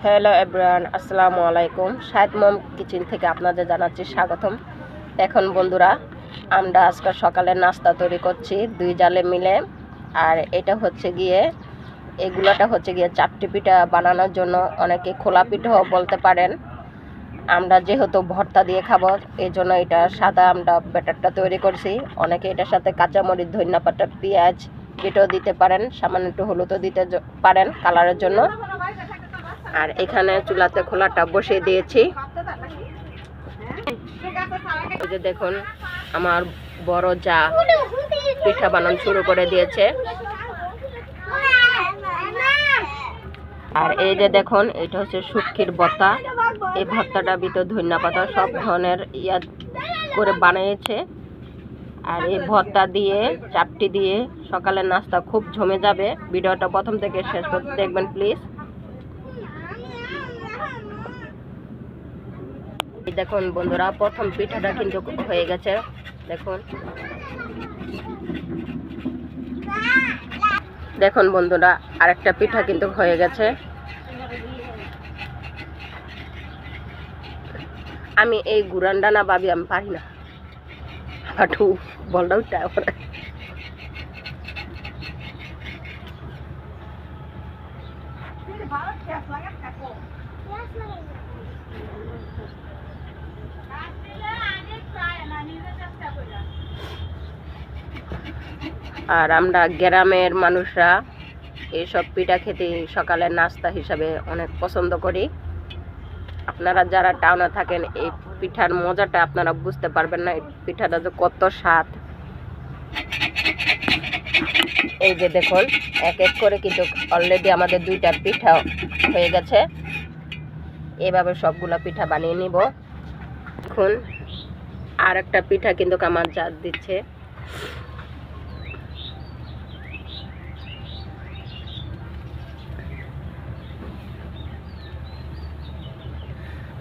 Hello everyone, আসসালামু আলাইকুম। শাহেদ মম kitchen থেকে আপনাদের জানাচ্ছি স্বাগতম। এখন বন্ধুরা, আমরা আজকে সকালে নাস্তা তৈরি করছি 2 জালে মিলে। আর এটা হচ্ছে গিয়ে এগুলোটা হচ্ছে গিয়ে চাপটি পিঠা বানানোর জন্য, অনেকে খোলা পিঠাও বলতে পারেন। আমরা যেহেতু ভর্তা দিয়ে খাবো, এই জন্য এটা সাদা আমরা ব্যাটারটা তৈরি করছি। অনেকে এটার সাথে কাঁচামরিচ, ধনিয়া পাতা, পেঁয়াজ কেটেও দিতে পারেন, সামান্য একটু হলুদও দিতে পারেন কালারের জন্য। আর এখানে চুলাতে খোলাটা বসিয়ে দিয়েছি। এই যে দেখুন, আমার বড় যা পিঠা বানানো শুরু করে দিয়েছে। আর এই যে দেখুন, এটা হচ্ছে শুটকির ভর্তা। এই ভর্তাটা ভিতর ধনিয়া পাতা সব ধরনের করে বানিয়েছে। আর এই ভর্তা দিয়ে, চাপটি দিয়ে সকালের নাস্তা খুব জমে যাবে। ভিডিওটা প্রথম থেকে শেষ পর্যন্ত দেখবেন প্লিজ। দেখুন বন্ধুরা, প্রথম পিঠাটা কিন্তু হয়ে গেছে। দেখুন দেখুন বন্ধুরা, আরেকটা পিঠা কিন্তু হয়ে গেছে। আমি এই গুরান্ডা না ভাবি, আমি পারি না। হাঁটু বলটা উঠা পড়ে। আর আমরা গ্রামের মানুষরা এইসব পিঠা খেতে সকালের নাস্তা হিসাবে অনেক পছন্দ করি। আপনারা যারা টাউনে থাকেন, এই পিঠার মজাটা আপনারা বুঝতে পারবেন না। এই পিঠাটা যে কত স্বাদ। এই যে দেখুন, এক এক করে কিন্তু অলরেডি আমাদের 2টা পিঠা হয়ে গেছে। এভাবে সবগুলা পিঠা বানিয়ে নিব। দেখুন, আর একটা পিঠা কিন্তু আমার জাত দিচ্ছে।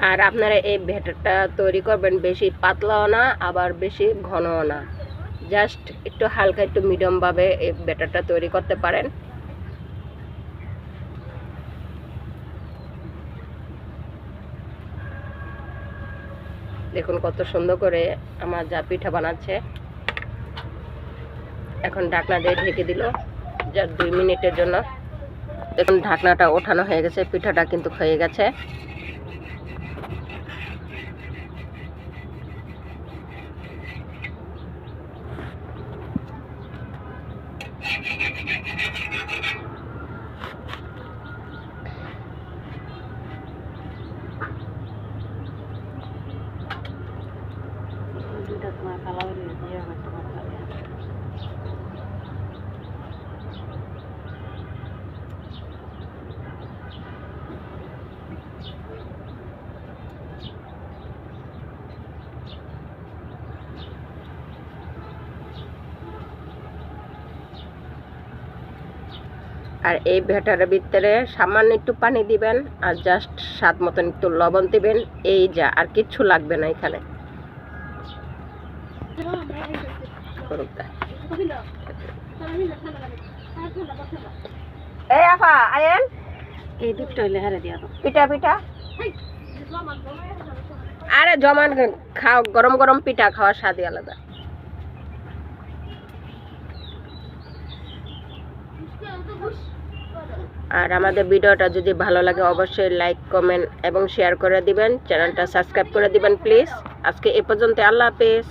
আর আপনারা এই ব্যাটারটা তৈরি করবেন বেশি পাতলাও না, আবার বেশি ঘনও না। জাস্ট একটু হালকা, একটু মিডিয়ামভাবে এই ব্যাটারটা তৈরি করতে পারেন। দেখুন কত সুন্দর করে আমার যা পিঠা বানাচ্ছে। এখন ঢাকনা দিয়ে ঢেকে দিল যা 2 মিনিটের জন্য। দেখুন ঢাকনাটা ওঠানো হয়ে গেছে, পিঠাটা কিন্তু হয়ে গেছে। আর এই ব্যাটারের ভিতরে সামান্য একটু পানি দিবেন, আর জাস্ট স্বাদ মতন একটু লবণ দিবেন। এই যা, আর কিচ্ছু লাগবে না এখানে। এই আপা আয়েন, এই দুধটা হইলে হারে দিয়া দাও। পিঠা পিঠা আরে জমান খাও, গরম গরম পিঠা খাওয়ার স্বাদই আলাদা। আর আমাদের ভিডিওটা যদি ভালো লাগে অবশ্যই লাইক, কমেন্ট এবং শেয়ার করে দিবেন। চ্যানেলটা সাবস্ক্রাইব করে দিবেন প্লিজ। আজকে এ পর্যন্ত, আল্লাহ হাফেজ।